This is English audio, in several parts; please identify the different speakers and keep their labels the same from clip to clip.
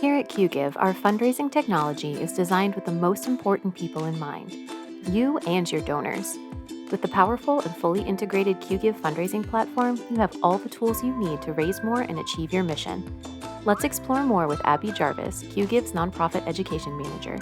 Speaker 1: Here at Qgiv, our fundraising technology is designed with the most important people in mind, you and your donors. With the powerful and fully integrated Qgiv fundraising platform, you have all the tools you need to raise more and achieve your mission. Let's explore more with Abby Jarvis, Qgiv's nonprofit education manager.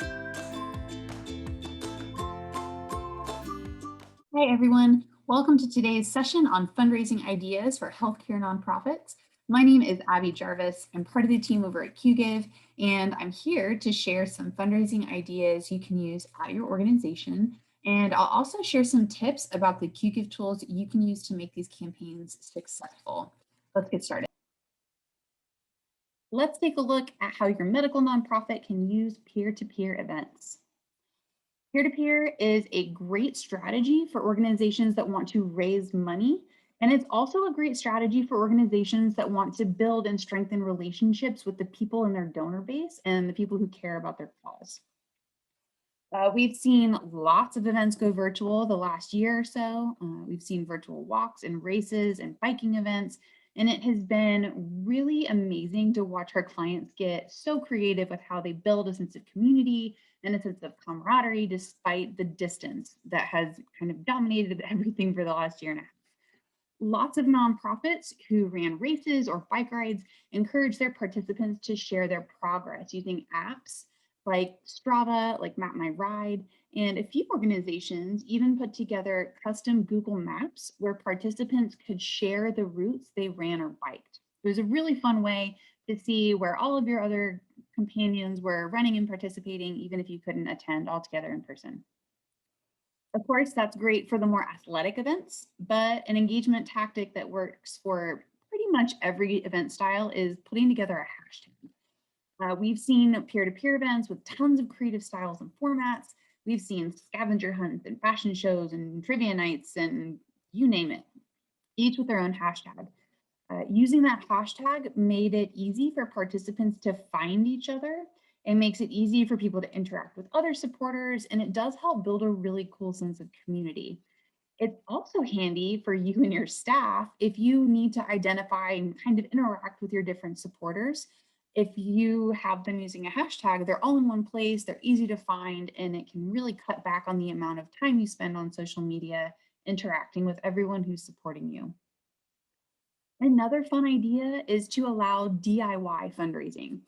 Speaker 2: Hi, everyone. Welcome to today's session on fundraising ideas for healthcare nonprofits. My name is Abby Jarvis. I'm part of the team over at Qgiv, and I'm here to share some fundraising ideas you can use at your organization. And I'll also share some tips about the Qgiv tools you can use to make these campaigns successful. Let's get started. Let's take a look at how your medical nonprofit can use peer-to-peer events. Peer-to-peer is a great strategy for organizations that want to raise money, and it's also a great strategy for organizations that want to build and strengthen relationships with the people in their donor base and the people who care about their cause. We've seen lots of events go virtual the last year or so. We've seen virtual walks and races and biking events, and it has been really amazing to watch our clients get so creative with how they build a sense of community and a sense of camaraderie despite the distance that has kind of dominated everything for the last year and a half. Lots of nonprofits who ran races or bike rides encourage their participants to share their progress using apps like Strava, like Map My Ride, and a few organizations even put together custom Google Maps where participants could share the routes they ran or biked. It was a really fun way to see where all of your other companions were running and participating, even if you couldn't attend all together in person. Of course, that's great for the more athletic events, but an engagement tactic that works for pretty much every event style is putting together a hashtag. We've seen peer-to-peer events with tons of creative styles and formats. We've seen scavenger hunts and fashion shows and trivia nights and you name it, each with their own hashtag. Using that hashtag made it easy for participants to find each other. It makes it easy for people to interact with other supporters, and it does help build a really cool sense of community. It's also handy for you and your staff if you need to identify and kind of interact with your different supporters. If you have them using a hashtag, they're all in one place, they're easy to find, and it can really cut back on the amount of time you spend on social media interacting with everyone who's supporting you. Another fun idea is to allow DIY fundraising.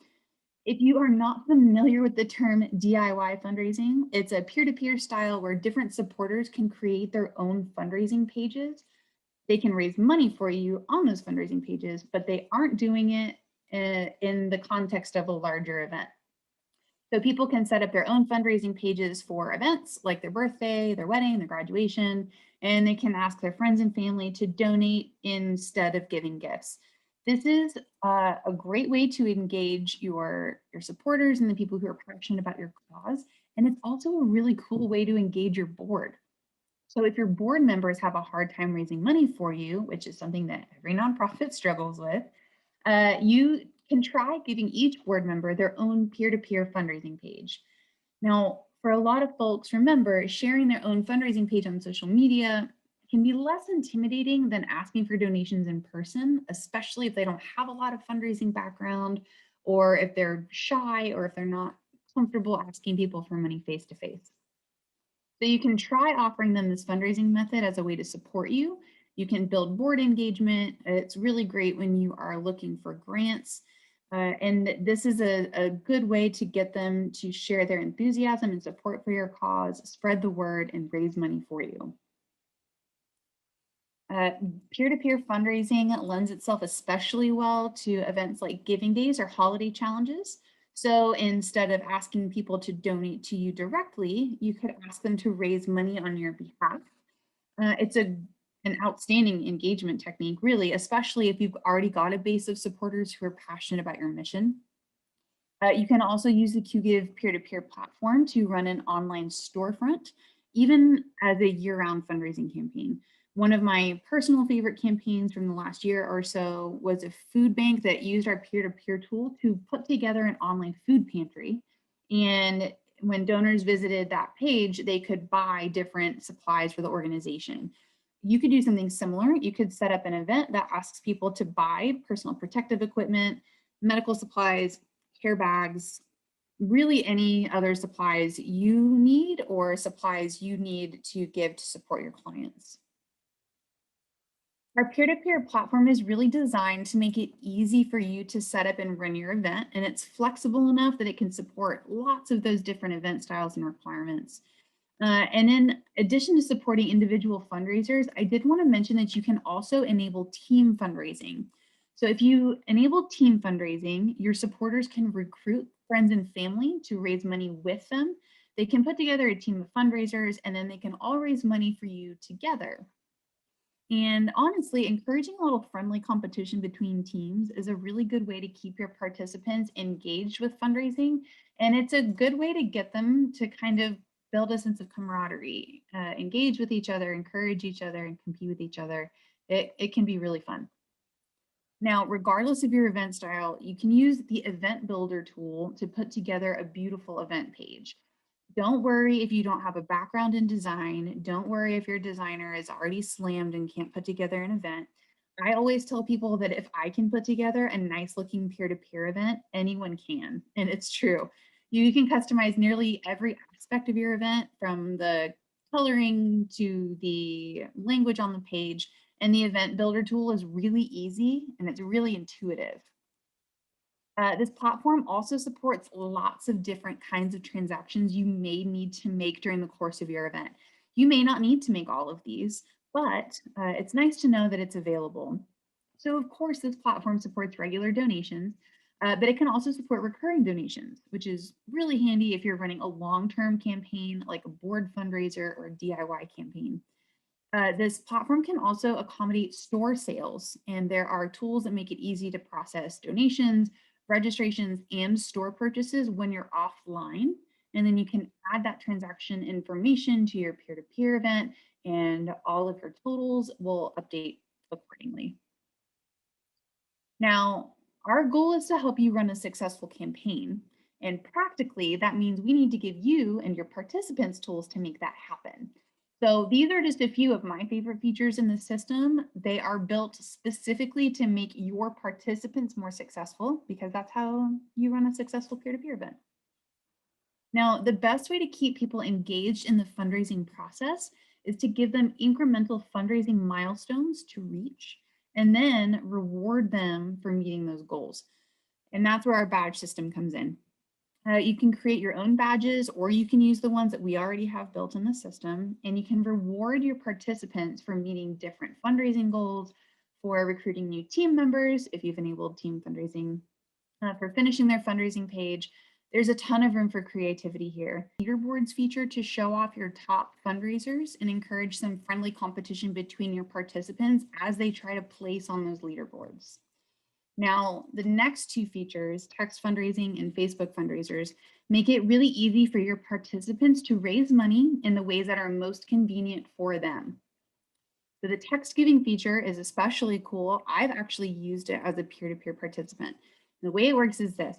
Speaker 2: If you are not familiar with the term DIY fundraising, it's a peer-to-peer style where different supporters can create their own fundraising pages. They can raise money for you on those fundraising pages, but they aren't doing it in the context of a larger event. So people can set up their own fundraising pages for events like their birthday, their wedding, their graduation, and they can ask their friends and family to donate instead of giving gifts. This is a great way to engage your supporters and the people who are passionate about your cause. And it's also a really cool way to engage your board. So if your board members have a hard time raising money for you, which is something that every nonprofit struggles with, you can try giving each board member their own peer-to-peer fundraising page. Now, for a lot of folks, remember, sharing their own fundraising page on social media can be less intimidating than asking for donations in person, especially if they don't have a lot of fundraising background, or if they're shy, or if they're not comfortable asking people for money face to face. So you can try offering them this fundraising method as a way to support you. You can build board engagement. It's really great when you are looking for grants. And this is a good way to get them to share their enthusiasm and support for your cause, spread the word, and raise money for you. Peer-to-peer fundraising lends itself especially well to events like giving days or holiday challenges. So instead of asking people to donate to you directly, you could ask them to raise money on your behalf. It's an outstanding engagement technique, really, especially if you've already got a base of supporters who are passionate about your mission. You can also use the Qgiv peer-to-peer platform to run an online storefront, even as a year-round fundraising campaign. One of my personal favorite campaigns from the last year or so was a food bank that used our peer-to-peer tool to put together an online food pantry. And when donors visited that page, they could buy different supplies for the organization. You could do something similar. You could set up an event that asks people to buy personal protective equipment, medical supplies, care bags, really any other supplies you need or supplies you need to give to support your clients. Our peer-to-peer platform is really designed to make it easy for you to set up and run your event, and it's flexible enough that it can support lots of those different event styles and requirements. And in addition to supporting individual fundraisers, I did want to mention that you can also enable team fundraising. So if you enable team fundraising, your supporters can recruit friends and family to raise money with them. They can put together a team of fundraisers and then they can all raise money for you together. And honestly, encouraging a little friendly competition between teams is a really good way to keep your participants engaged with fundraising. And it's a good way to get them to kind of build a sense of camaraderie, engage with each other, encourage each other, and compete with each other. It can be really fun. Now, regardless of your event style, you can use the event builder tool to put together a beautiful event page. Don't worry if you don't have a background in design. Don't worry if your designer is already slammed and can't put together an event. I always tell people that if I can put together a nice looking peer to peer event, anyone can. And it's true. You can customize nearly every aspect of your event from the coloring to the language on the page. And the event builder tool is really easy and it's really intuitive. This platform also supports lots of different kinds of transactions you may need to make during the course of your event. You may not need to make all of these, but it's nice to know that it's available. So of course, this platform supports regular donations, but it can also support recurring donations, which is really handy if you're running a long-term campaign like a board fundraiser or a DIY campaign. This platform can also accommodate store sales, and there are tools that make it easy to process donations, registrations, and store purchases when you're offline. And then you can add that transaction information to your peer to peer event, and all of your totals will update accordingly. Now, our goal is to help you run a successful campaign. And practically, that means we need to give you and your participants tools to make that happen. So these are just a few of my favorite features in the system. They are built specifically to make your participants more successful because that's how you run a successful peer-to-peer event. Now, the best way to keep people engaged in the fundraising process is to give them incremental fundraising milestones to reach and then reward them for meeting those goals. And that's where our badge system comes in. You can create your own badges or you can use the ones that we already have built in the system. And you can reward your participants for meeting different fundraising goals, for recruiting new team members if you've enabled team fundraising, for finishing their fundraising page. There's a ton of room for creativity here. Leaderboards feature to show off your top fundraisers and encourage some friendly competition between your participants as they try to place on those leaderboards. Now, the next two features, text fundraising and Facebook fundraisers, make it really easy for your participants to raise money in the ways that are most convenient for them. So the text giving feature is especially cool. I've actually used it as a peer-to-peer participant. And the way it works is this.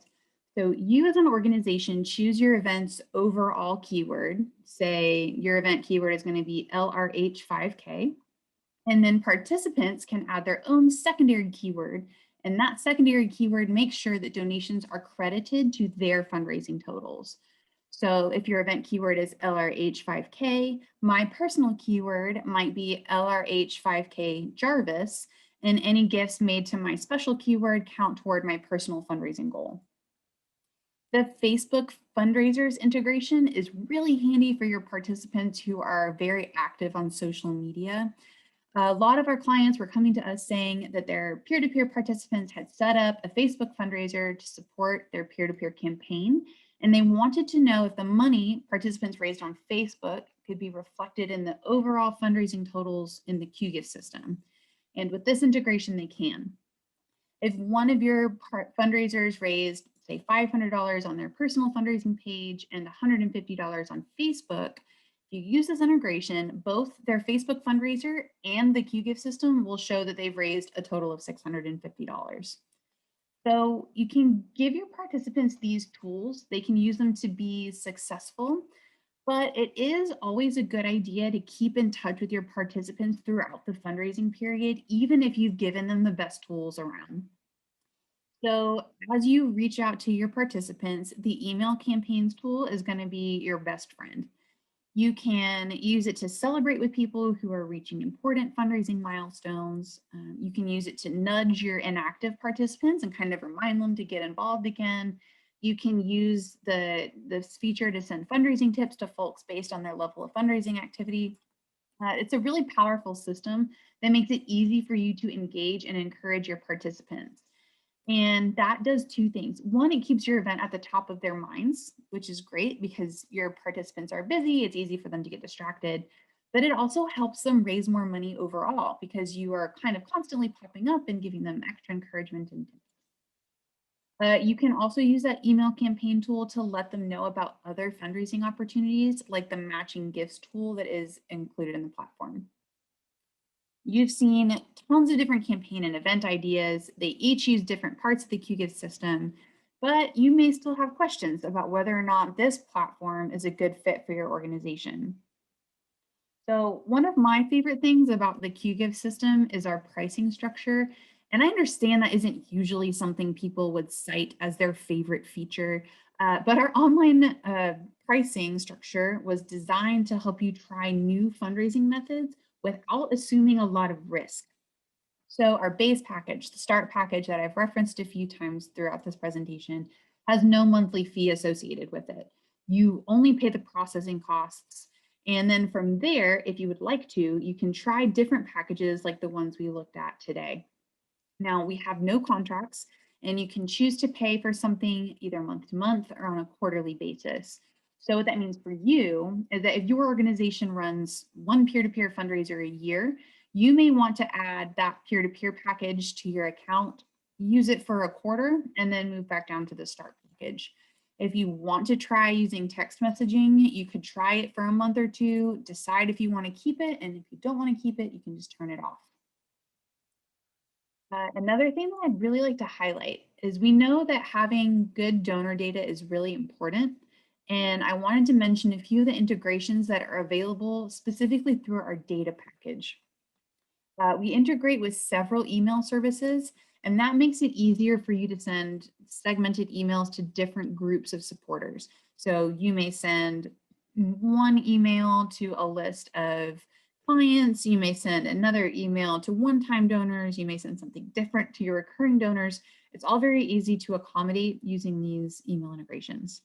Speaker 2: So you as an organization choose your event's overall keyword. Say your event keyword is going to be LRH5K. And then participants can add their own secondary keyword. And that secondary keyword makes sure that donations are credited to their fundraising totals. So if your event keyword is LRH5K, my personal keyword might be LRH5K Jarvis, and any gifts made to my special keyword count toward my personal fundraising goal. The Facebook fundraisers integration is really handy for your participants who are very active on social media. A lot of our clients were coming to us saying that their peer-to-peer participants had set up a Facebook fundraiser to support their peer-to-peer campaign, and they wanted to know if the money participants raised on Facebook could be reflected in the overall fundraising totals in the Qgiv system. And with this integration, they can. If one of your fundraisers raised, say, $500 on their personal fundraising page and $150 on Facebook, if you use this integration, both their Facebook fundraiser and the Qgive system will show that they've raised a total of $650. So you can give your participants these tools. They can use them to be successful, but it is always a good idea to keep in touch with your participants throughout the fundraising period, even if you've given them the best tools around. So, as you reach out to your participants, the email campaigns tool is going to be your best friend. You can use it to celebrate with people who are reaching important fundraising milestones. You can use it to nudge your inactive participants and kind of remind them to get involved again. You can use this feature to send fundraising tips to folks based on their level of fundraising activity. It's a really powerful system that makes it easy for you to engage and encourage your participants. And that does two things. One, it keeps your event at the top of their minds, which is great because your participants are busy. It's easy for them to get distracted. But it also helps them raise more money overall because you are kind of constantly popping up and giving them extra encouragement and tips. You can also use that email campaign tool to let them know about other fundraising opportunities, like the matching gifts tool that is included in the platform. You've seen tons of different campaign and event ideas. They each use different parts of the Qgiv system, but you may still have questions about whether or not this platform is a good fit for your organization. So one of my favorite things about the Qgiv system is our pricing structure. And I understand that isn't usually something people would cite as their favorite feature, but our online pricing structure was designed to help you try new fundraising methods without assuming a lot of risk. So our base package, the start package that I've referenced a few times throughout this presentation, has no monthly fee associated with it. You only pay the processing costs. And then from there, if you would like to, you can try different packages like the ones we looked at today. Now, we have no contracts, and you can choose to pay for something either month to month or on a quarterly basis. So, what that means for you is that if your organization runs one peer to peer fundraiser a year, you may want to add that peer to peer package to your account, use it for a quarter, and then move back down to the start package. If you want to try using text messaging, you could try it for a month or two, decide if you want to keep it. And if you don't want to keep it, you can just turn it off. Another thing that I'd really like to highlight is we know that having good donor data is really important. And I wanted to mention a few of the integrations that are available specifically through our data package. We integrate with several email services, and that makes it easier for you to send segmented emails to different groups of supporters. So you may send one email to a list of clients, you may send another email to one-time donors, you may send something different to your recurring donors. It's all very easy to accommodate using these email integrations.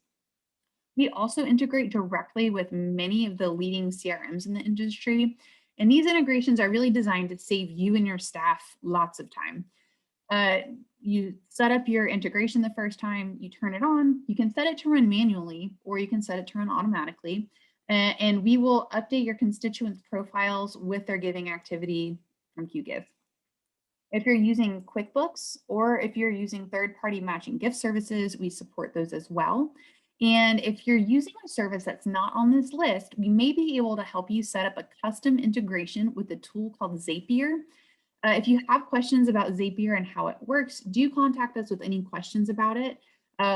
Speaker 2: We also integrate directly with many of the leading CRMs in the industry. And these integrations are really designed to save you and your staff lots of time. Uh, you set up your integration the first time, you turn it on, you can set it to run manually, or you can set it to run automatically. And we will update your constituents' profiles with their giving activity from Qgiv. If you're using QuickBooks or if you're using third-party matching gift services, we support those as well. And if you're using a service that's not on this list, we may be able to help you set up a custom integration with a tool called Zapier. If you have questions about Zapier and how it works, do contact us with any questions about it.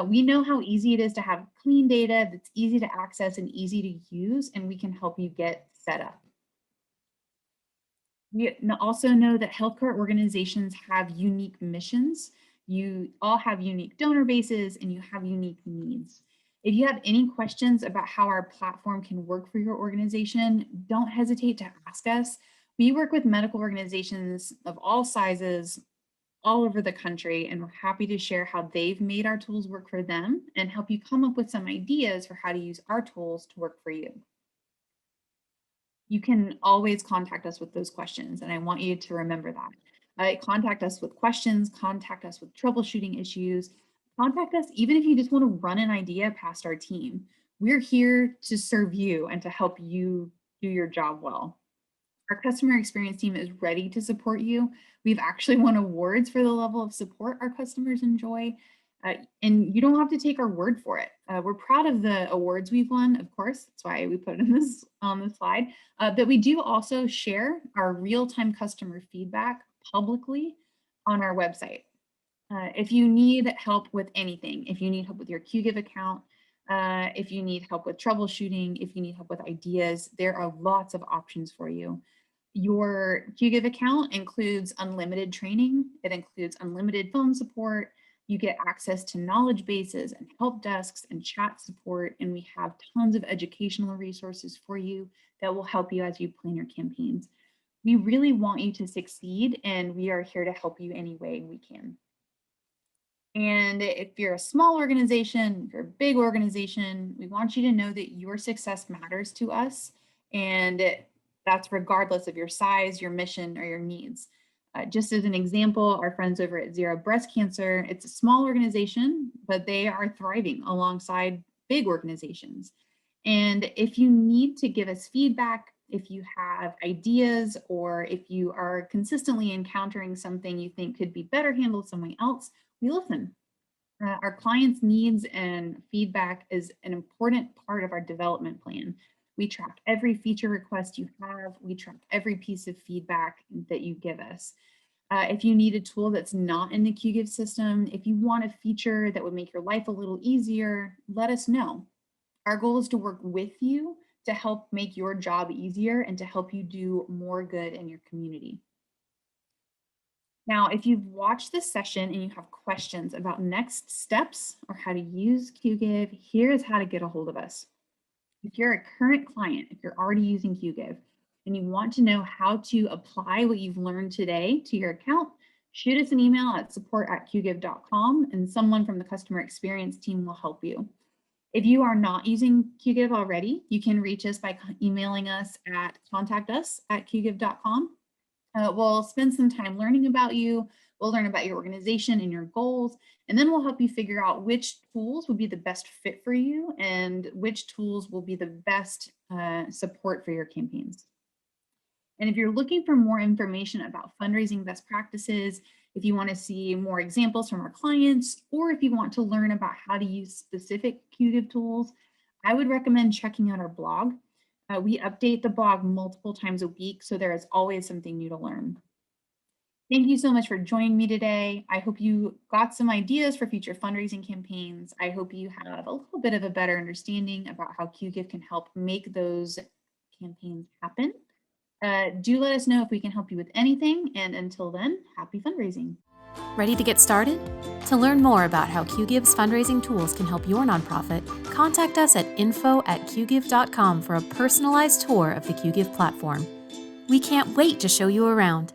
Speaker 2: We know how easy it is to have clean data that's easy to access and easy to use, and we can help you get set up. We also know that healthcare organizations have unique missions. You all have unique donor bases and you have unique needs. If you have any questions about how our platform can work for your organization, don't hesitate to ask us. We work with medical organizations of all sizes all over the country, and we're happy to share how they've made our tools work for them and help you come up with some ideas for how to use our tools to work for you. You can always contact us with those questions, and I want you to remember that. Contact us with questions, contact us with troubleshooting issues, contact us even if you just want to run an idea past our team. We're here to serve you and to help you do your job well. Our customer experience team is ready to support you. We've actually won awards for the level of support our customers enjoy. And you don't have to take our word for it. We're proud of the awards we've won, of course. That's why we put it in this on the slide. But we do also share our real-time customer feedback publicly on our website. If you need help with anything, if you need help with your Qgiv account, if you need help with troubleshooting, if you need help with ideas, there are lots of options for you. Your Qgiv account includes unlimited training. It includes unlimited phone support. You get access to knowledge bases and help desks and chat support, and we have tons of educational resources for you that will help you as you plan your campaigns. We really want you to succeed, and we are here to help you any way we can. And if you're a small organization, if you're a big organization, we want you to know that your success matters to us. That's regardless of your size, your mission, or your needs. Just as an example, our friends over at Zero Breast Cancer, it's a small organization, but they are thriving alongside big organizations. And if you need to give us feedback, if you have ideas, or if you are consistently encountering something you think could be better handled somewhere else, we listen. Our clients' needs and feedback is an important part of our development plan. We track every feature request you have, we track every piece of feedback that you give us. If you need a tool that's not in the Qgiv system, if you want a feature that would make your life a little easier, let us know. Our goal is to work with you to help make your job easier and to help you do more good in your community. Now, if you've watched this session and you have questions about next steps or how to use Qgiv, here's how to get a hold of us. If you're a current client, if you're already using Qgiv and you want to know how to apply what you've learned today to your account, shoot us an email at support@qgiv.com and someone from the customer experience team will help you. If you are not using Qgiv already, you can reach us by emailing us at contactus@qgiv.com. We'll spend some time learning about you. We'll learn about your organization and your goals, and then we'll help you figure out which tools would be the best fit for you and which tools will be the best support for your campaigns. And if you're looking for more information about fundraising best practices, if you want to see more examples from our clients, or if you want to learn about how to use specific Qgiv tools, I would recommend checking out our blog. We update the blog multiple times a week, so there is always something new to learn. Thank you so much for joining me today. I hope you got some ideas for future fundraising campaigns. I hope you have a little bit of a better understanding about how Qgiv can help make those campaigns happen. Do let us know if we can help you with anything. And until then, happy fundraising.
Speaker 1: Ready to get started? To learn more about how Qgiv's fundraising tools can help your nonprofit, contact us at info@qgiv.com for a personalized tour of the Qgiv platform. We can't wait to show you around.